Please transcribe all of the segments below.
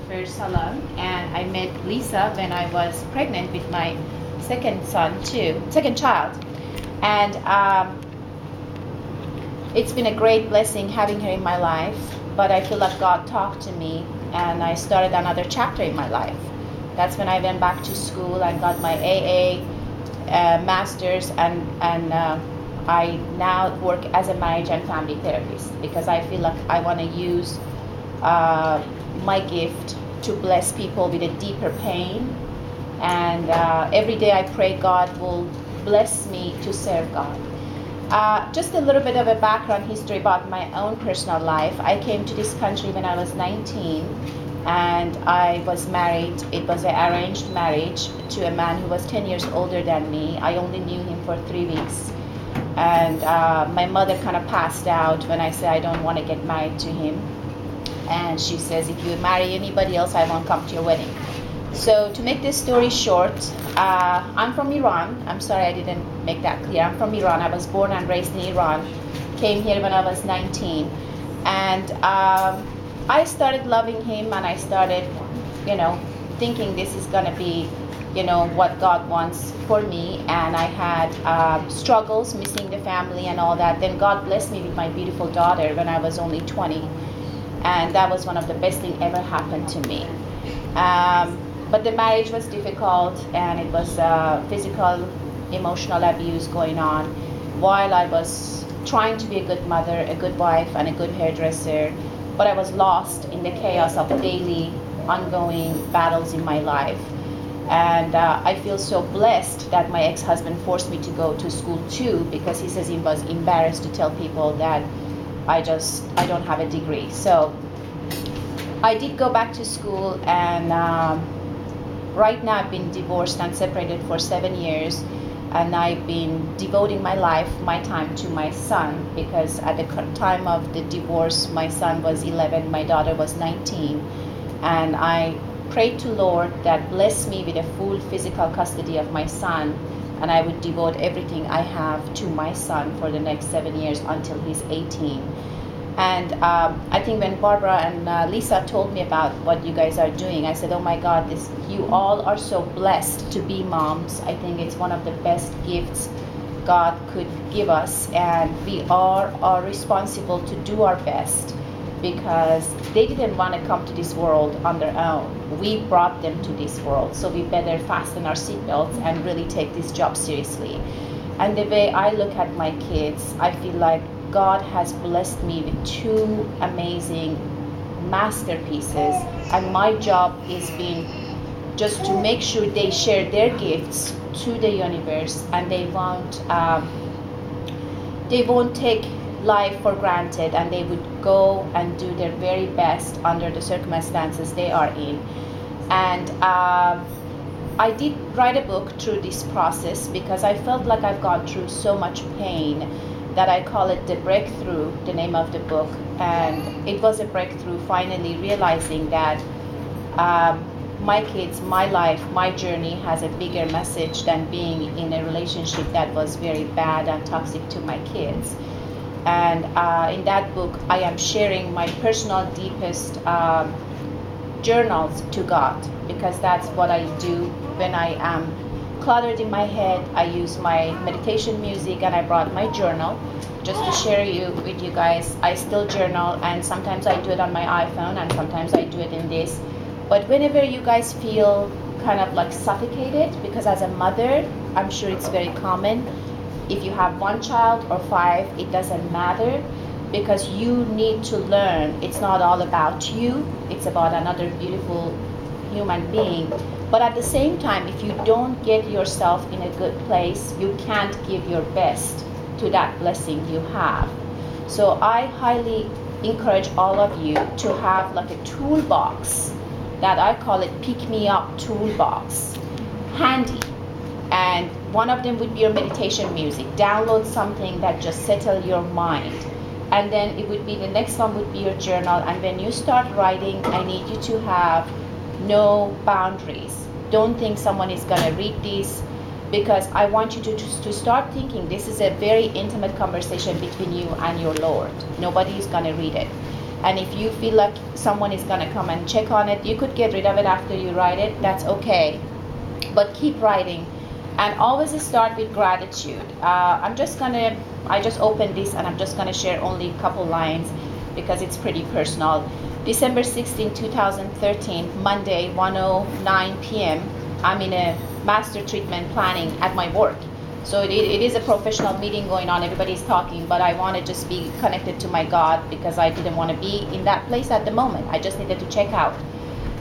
first salon, and I met Lisa when I was pregnant with my second child. And it's been a great blessing having her in my life, but I feel like God talked to me and I started another chapter in my life. That's when I went back to school and got my AA master's, and I now work as a marriage and family therapist because I feel like I want to use my gift to bless people with a deeper pain. And every day I pray God will bless me to serve God. Just a little bit of a background history about my own personal life. I came to this country when I was 19, and I was married. It was an arranged marriage to a man who was 10 years older than me. I only knew him for 3 weeks. And my mother kind of passed out when I said I don't want to get married to him. And she says, if you marry anybody else, I won't come to your wedding. So to make this story short, I'm from Iran. I'm sorry I didn't make that clear. I'm from Iran. I was born and raised in Iran. Came here when I was 19. And I started loving him, and I started, thinking this is going to be, what God wants for me. And I had struggles, missing the family and all that. Then God blessed me with my beautiful daughter when I was only 20. And that was one of the best things ever happened to me. But the marriage was difficult, and it was physical, emotional abuse going on while I was trying to be a good mother, a good wife, and a good hairdresser. But I was lost in the chaos of daily, ongoing battles in my life. And I feel so blessed that my ex-husband forced me to go to school too, because he says he was embarrassed to tell people that I don't have a degree. So I did go back to school, and right now I've been divorced and separated for 7 years, and I've been devoting my life, my time to my son, because at the time of the divorce, my son was 11, my daughter was 19, and I prayed to Lord that bless me with a full physical custody of my son, and I would devote everything I have to my son for the next 7 years until he's 18. And I think when Barbara and Lisa told me about what you guys are doing, I said, oh my God, you all are so blessed to be moms. I think it's one of the best gifts God could give us, and we are responsible to do our best, because they didn't want to come to this world on their own. We brought them to this world, so we better fasten our seatbelts and really take this job seriously. And the way I look at my kids, I feel like God has blessed me with 2 amazing masterpieces, and my job is being just to make sure they share their gifts to the universe, and they won't take life for granted, and they would go and do their very best under the circumstances they are in. And I did write a book through this process, because I felt like I've gone through so much pain that I call it The Breakthrough, the name of the book. And it was a breakthrough, finally realizing that my kids, my life, my journey has a bigger message than being in a relationship that was very bad and toxic to my kids. And in that book, I am sharing my personal, deepest journals to God, because that's what I do when I am cluttered in my head. I use my meditation music, and I brought my journal just to share with you guys. I still journal, and sometimes I do it on my iPhone, and sometimes I do it in this. But whenever you guys feel kind of like suffocated, because as a mother, I'm sure it's very common. If you have 1 child or 5, it doesn't matter, because you need to learn. It's not all about you. It's about another beautiful human being. But at the same time, if you don't get yourself in a good place, you can't give your best to that blessing you have. So I highly encourage all of you to have like a toolbox, that I call it pick me up toolbox, handy. And one of them would be your meditation music. Download something that just settle your mind. And then it would be, the next one would be your journal. And when you start writing, I need you to have no boundaries. Don't think someone is going to read this, because I want you to start thinking this is a very intimate conversation between you and your Lord. Nobody is going to read it. And if you feel like someone is going to come and check on it, you could get rid of it after you write it. That's okay. But keep writing. And always start with gratitude. I just opened this and I'm just going to share only a couple lines because it's pretty personal. December 16, 2013, Monday, 1:09 p.m. I'm in a master treatment planning at my work. So it is a professional meeting going on. Everybody's talking, but I want to just be connected to my God because I didn't want to be in that place at the moment. I just needed to check out.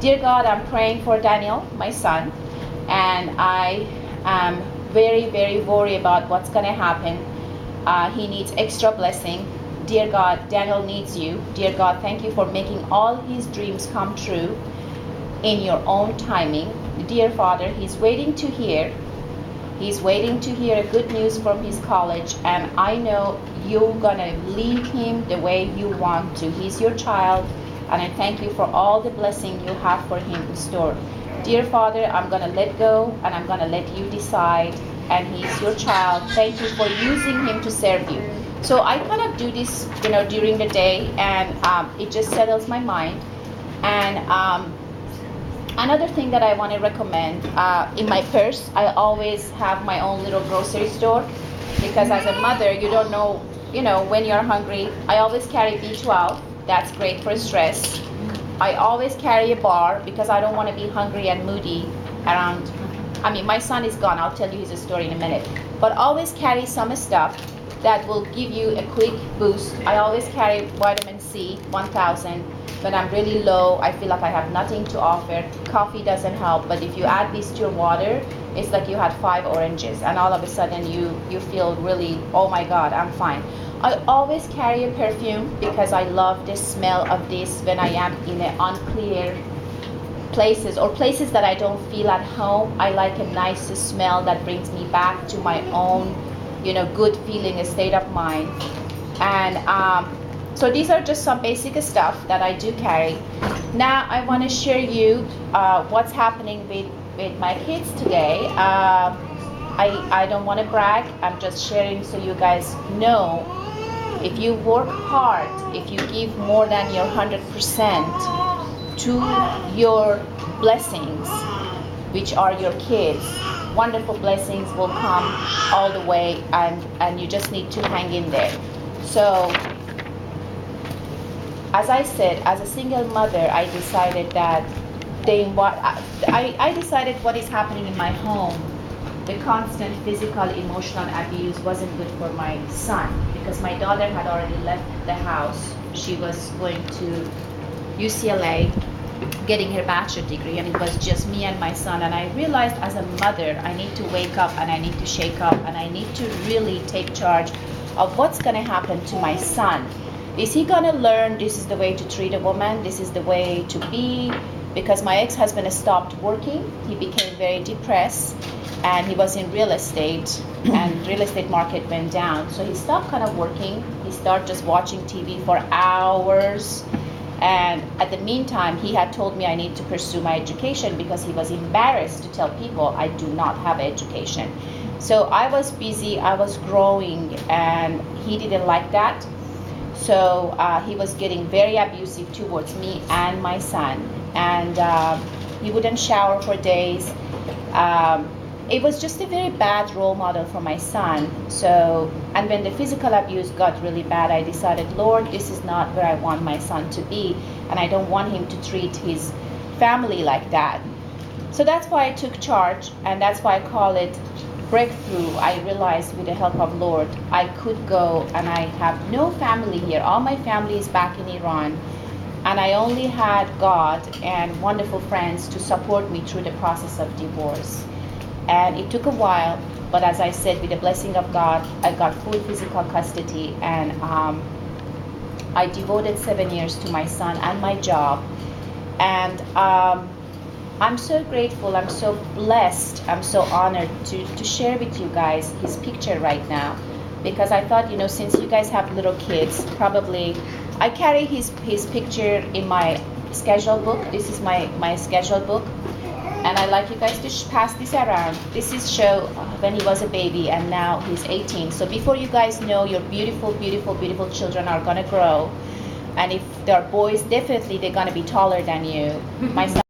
Dear God, I'm praying for Daniel, my son, and I am very, very worried about what's going to happen. He needs extra blessing. Dear God, Daniel needs you. Dear God, thank you for making all his dreams come true in your own timing. Dear Father, he's waiting to hear good news from his college, and I know you're gonna lead him the way you want to. He's your child, and I thank you for all the blessing you have for him in store. Dear Father, I'm gonna let go and I'm gonna let you decide, and he's your child. Thank you for using him to serve you. So I kind of do this, during the day, and it just settles my mind. And another thing that I want to recommend, in my purse, I always have my own little grocery store, because as a mother, you don't know, when you're hungry. I always carry B12. That's great for stress. I always carry a bar because I don't want to be hungry and moody around. My son is gone. I'll tell you his story in a minute. But always carry some stuff that will give you a quick boost. I always carry vitamin C, 1000. When I'm really low, I feel like I have nothing to offer. Coffee doesn't help, but if you add this to your water, it's like you had 5 oranges, and all of a sudden you feel really, oh my God, I'm fine. I always carry a perfume because I love the smell of this when I am in an unclear places or places that I don't feel at home. I like a nice smell that brings me back to my own, good feeling, a state of mind. And so these are just some basic stuff that I do carry. Now I want to share you what's happening with my kids today. I don't want to brag. I'm just sharing so you guys know, if you work hard, if you give more than your 100% to your blessings, which are your kids, wonderful blessings will come all the way, and you just need to hang in there. So as I said, as a single mother, I decided that I decided what is happening in my home. The constant physical, emotional abuse wasn't good for my son, because my daughter had already left the house. She was going to UCLA, getting her bachelor degree, and it was just me and my son. And I realized as a mother, I need to wake up and I need to shake up and I need to really take charge of what's going to happen to my son. Is he going to learn this is the way to treat a woman? This is the way to be? Because my ex-husband stopped working. He became very depressed, and he was in real estate, and real estate market went down. So he stopped kind of working. He started just watching TV for hours. And at the meantime, he had told me I need to pursue my education because he was embarrassed to tell people I do not have education. So I was busy, I was growing, and he didn't like that. So he was getting very abusive towards me and my son. And he wouldn't shower for days. It was just a very bad role model for my son. So, and when the physical abuse got really bad, I decided, Lord, this is not where I want my son to be, and I don't want him to treat his family like that. So that's why I took charge, and that's why I call it breakthrough. I realized with the help of Lord, I could go, and I have no family here. All my family is back in Iran, and I only had God and wonderful friends to support me through the process of divorce. And it took a while, but as I said, with the blessing of God, I got full physical custody, and I devoted 7 years to my son and my job. And I'm so grateful, I'm so blessed, I'm so honored to share with you guys his picture right now, because I thought, since you guys have little kids, probably I carry his picture in my schedule book. This is my schedule book. And I'd like you guys to pass this around. This is show when he was a baby, and now he's 18. So before you guys know your beautiful, beautiful, beautiful children are gonna grow, And if there are boys, definitely they're gonna be taller than you. My son